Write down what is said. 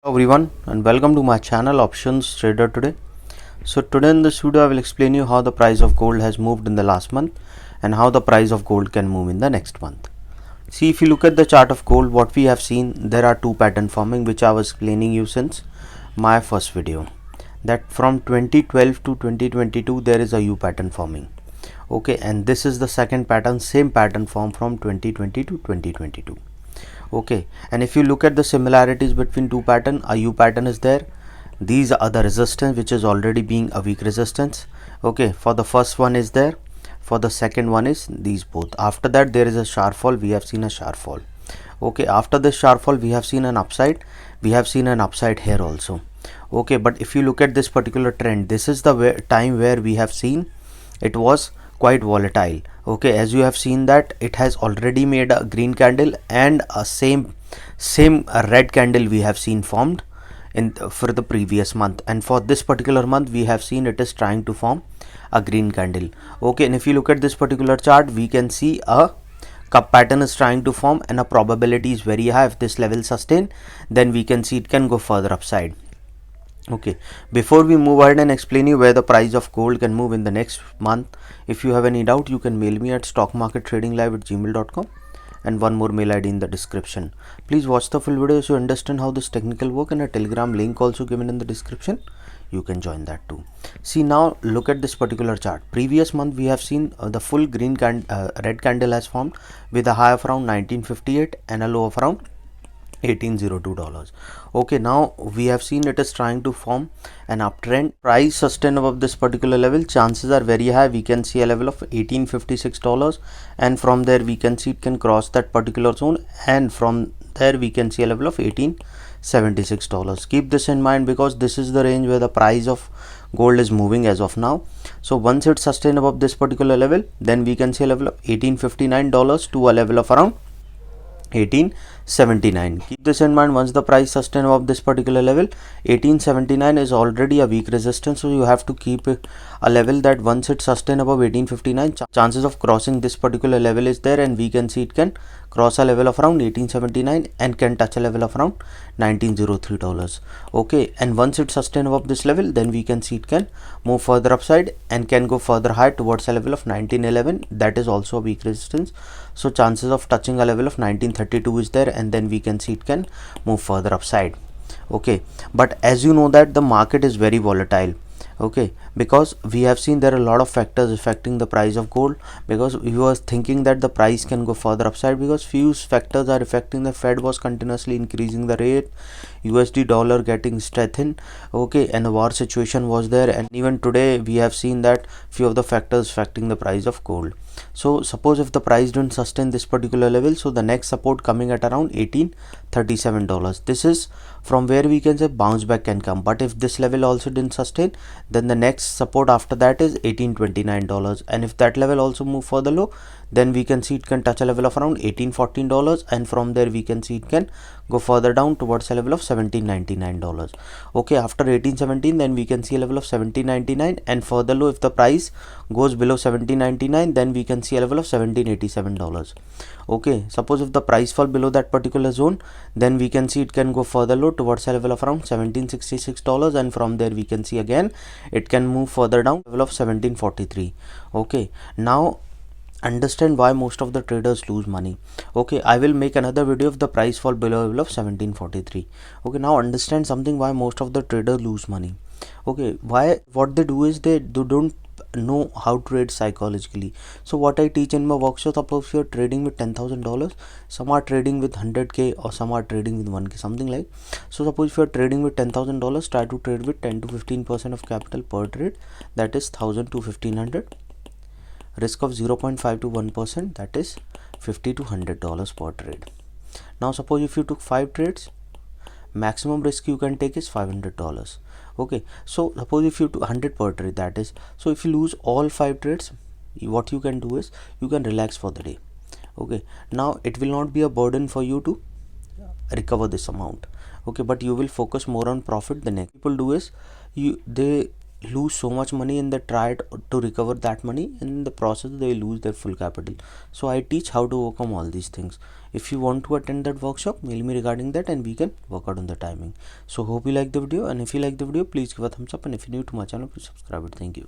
Hello everyone and welcome to my channel Options Trader Today. So today in this video I will explain you how the price of gold has moved in the last month and how the price of gold can move in the next month. See, if you look at the chart of gold, what we have seen, there are two patterns forming which I was explaining you since my first video, that from 2012 to 2022 there is a U pattern forming. Okay, and this is the second pattern, same pattern formed from 2020 to 2022. Okay, and if you look at the similarities between two pattern, a U pattern is there. These are the resistance which is already being a weak resistance. Okay, for the first one is there, for the second one is these both. After that there is a sharp fall, we have seen a sharp fall. Okay, after this sharp fall we have seen an upside, we have seen an upside here also. Okay, but if you look at this particular trend, this is the time where we have seen it was quite volatile. Okay, as you have seen that it has already made a green candle and a same red candle we have seen formed in for the previous month, and for this particular month we have seen it is trying to form a green candle. Okay, and if you look at this particular chart, we can see a cup pattern is trying to form and a probability is very high. If this level sustain, then we can see it can go further upside. Okay, before we move ahead and explain you where the price of gold can move in the next month, if you have any doubt you can mail me at stockmarkettradinglive@gmail.com, and one more mail id in the description. Please watch the full video so you understand how this technical work, and a telegram link also given in the description, you can join that too. See, now look at this particular chart. Previous month we have seen the full red candle has formed with a high of around 1958 and a low of around $1802. Okay, now we have seen it is trying to form an uptrend. Price sustain above this particular level, chances are very high we can see a level of $1856, and from there we can see it can cross that particular zone, and from there we can see a level of $1876. Keep this in mind because this is the range where the price of gold is moving as of now. So once it sustain above this particular level, then we can see a level of $1859 to a level of around 1879. Keep this in mind, once the price sustain above this particular level, 1879 is already a weak resistance, so you have to keep a level that once it sustain above 1859, chances of crossing this particular level is there, and we can see it can cross a level of around 1879 and can touch a level of around $1903. Okay, and once it sustain above this level, then we can see it can move further upside and can go further high towards a level of 1911. That is also a weak resistance, so chances of touching a level of 1932 is there, and then we can see it can move further upside. Okay, but as you know that the market is very volatile. Okay, because we have seen there are a lot of factors affecting the price of gold, because we were thinking that the price can go further upside because few factors are affecting. The Fed was continuously increasing the rate, USD dollar getting strengthened, okay, and the war situation was there, and even today we have seen that few of the factors affecting the price of gold. So suppose if the price didn't sustain this particular level, so the next support coming at around $1837. This is from where we can say bounce back can come, but if this level also didn't sustain, then the next support after that is $1829, and if that level also move further low, then we can see it can touch a level of around $1814, and from there we can see it can go further down towards a level of $1799. Okay, after 1817, then we can see a level of 1799, and further low if the price goes below 1799, then we can see a level of $1787. Okay, suppose if the price fall below that particular zone, then we can see it can go further low towards a level of around $1766, and from there we can see again it can move further down level of 1743. Okay, now understand why most of the traders lose money. Okay, I will make another video of the price fall below level of 1743. Okay, now understand something why most of the traders lose money. Okay, why? What they do is they don't know how to trade psychologically. So what I teach in my workshop, suppose you're trading with $10,000, some are trading with 100k or some are trading with 1k, something like. So suppose if you're trading with $10,000, try to trade with 10 to 15% of capital per trade, that is 1000 to 1500. Risk of 0.5 to 1%, that is $50 to $100 per trade. Now suppose if you took 5 trades, maximum risk you can take is $500. Okay, so suppose if you do 100 per trade, that is, so if you lose all 5 trades, what you can do is you can relax for the day. Okay, now it will not be a burden for you to recover this amount. Okay, but you will focus more on profit. The next people do is they lose so much money and they try to recover that money. In the process they lose their full capital. So I teach how to overcome all these things. If you want to attend that workshop, mail me regarding that and we can work out on the timing. So hope you like the video, and if you like the video, please give a thumbs up, and if you're new to my channel, please subscribe it. Thank you.